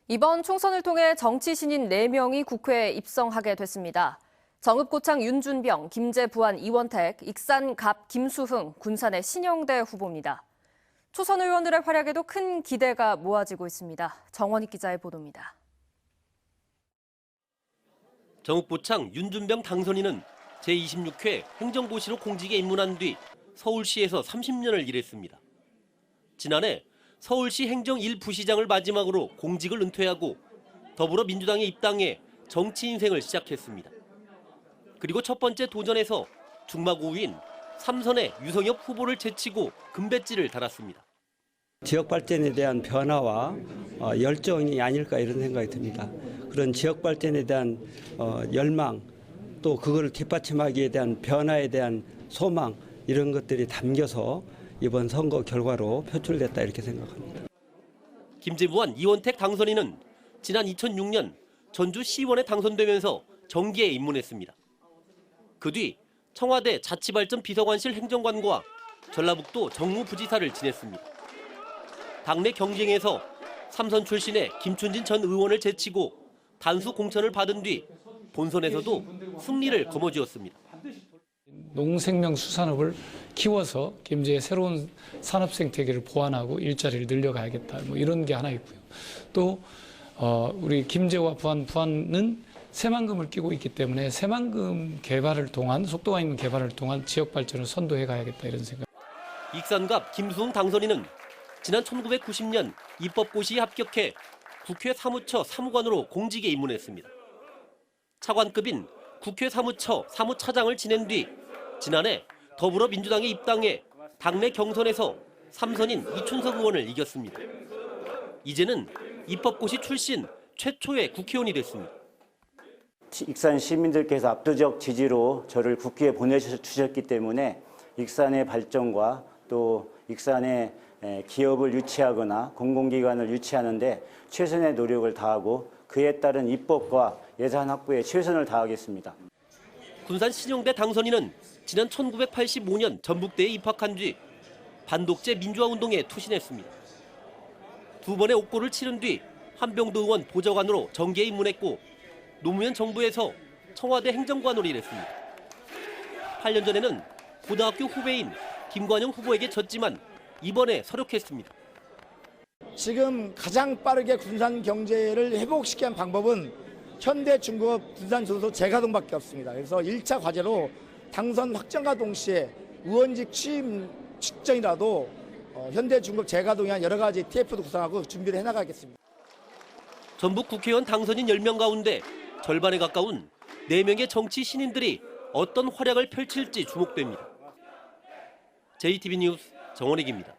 이번 총선을 통해 정치 신인 4명이 국회에 입성하게 됐습니다. 정읍고창 윤준병, 김제부안 이원택, 익산갑 김수흥, 군산의 신영대 후보입니다. 초선 의원들의 활약에도 큰 기대가 모아지고 있습니다. 정원익 기자의 보도입니다. 정읍고창 윤준병 당선인은 제26회 행정고시로 공직에 입문한 뒤 서울시에서 30년을 일했습니다. 지난해 서울시 행정 1부시장을 마지막으로 공직을 은퇴하고 더불어민주당에 입당해 정치 인생을 시작했습니다. 그리고 첫 번째 도전에서 중막 5위인 삼선의 유성엽 후보를 제치고 금배지를 달았습니다. 지역 발전에 대한 변화와 열정이 아닐까 이런 생각이 듭니다. 그런 지역 발전에 대한 열망, 또 그걸 뒷받침하기에 대한 변화에 대한 소망, 이런 것들이 담겨서 이번 선거 결과로 표출됐다 이렇게 생각합니다. 김제부안 이원택 당선인은 지난 2006년 전주시의원에 당선되면서 정계에 입문했습니다. 그 뒤 청와대 자치발전 비서관실 행정관과 전라북도 정무부지사를 지냈습니다. 당내 경쟁에서 삼선 출신의 김춘진 전 의원을 제치고 단수 공천을 받은 뒤 본선에서도 승리를 거머쥐었습니다. 농생명수산업을 키워서 김제의 새로운 산업 생태계를 보완하고 일자리를 늘려가야겠다. 이런 게 하나 있고요. 또 우리 김제와 부안은 새만금을 끼고 있기 때문에 새만금 개발을 통한 속도가 있는 개발을 통한 지역 발전을 선도해 가야겠다 이런 생각. 익산갑 김수흥 당선인은 지난 1990년 입법고시에 합격해 국회 사무처 사무관으로 공직에 입문했습니다. 차관급인 국회 사무처 사무차장을 지낸 뒤 지난해 더불어민주당에 입당해 당내 경선에서 삼선인 이춘석 의원을 이겼습니다. 이제는 입법고시 출신 최초의 국회의원이 됐습니다. 익산 시민들께서 압도적 지지로 저를 국회에 보내주셨기 때문에 익산의 발전과 또 익산의 기업을 유치하거나 공공기관을 유치하는데 최선의 노력을 다하고 그에 따른 입법과 예산 확보에 최선을 다하겠습니다. 군산 신영대 당선인은 지난 1985년 전북대에 입학한 뒤 반독재 민주화운동에 투신했습니다. 두 번의 옥고를 치른 뒤 한병도 의원 보좌관으로 정계에 입문했고 노무현 정부에서 청와대 행정관으로 일했습니다. 8년 전에는 고등학교 후배인 김관영 후보에게 졌지만 이번에 서력했습니다. 지금 가장 빠르게 군산 경제를 회복시키는 방법은 현대중공업 군산조소 재가동밖에 없습니다. 그래서 1차 과제로 당선 확정과 동시에 의원직 취임 직전이라도 현대중공업 재가동에 한 여러 가지 TF도 구성하고 준비를 해나가겠습니다. 전북 국회의원 당선인 10명 가운데 절반에 가까운 4명의 정치 신인들이 어떤 활약을 펼칠지 주목됩니다. JTB 뉴스 정원익입니다.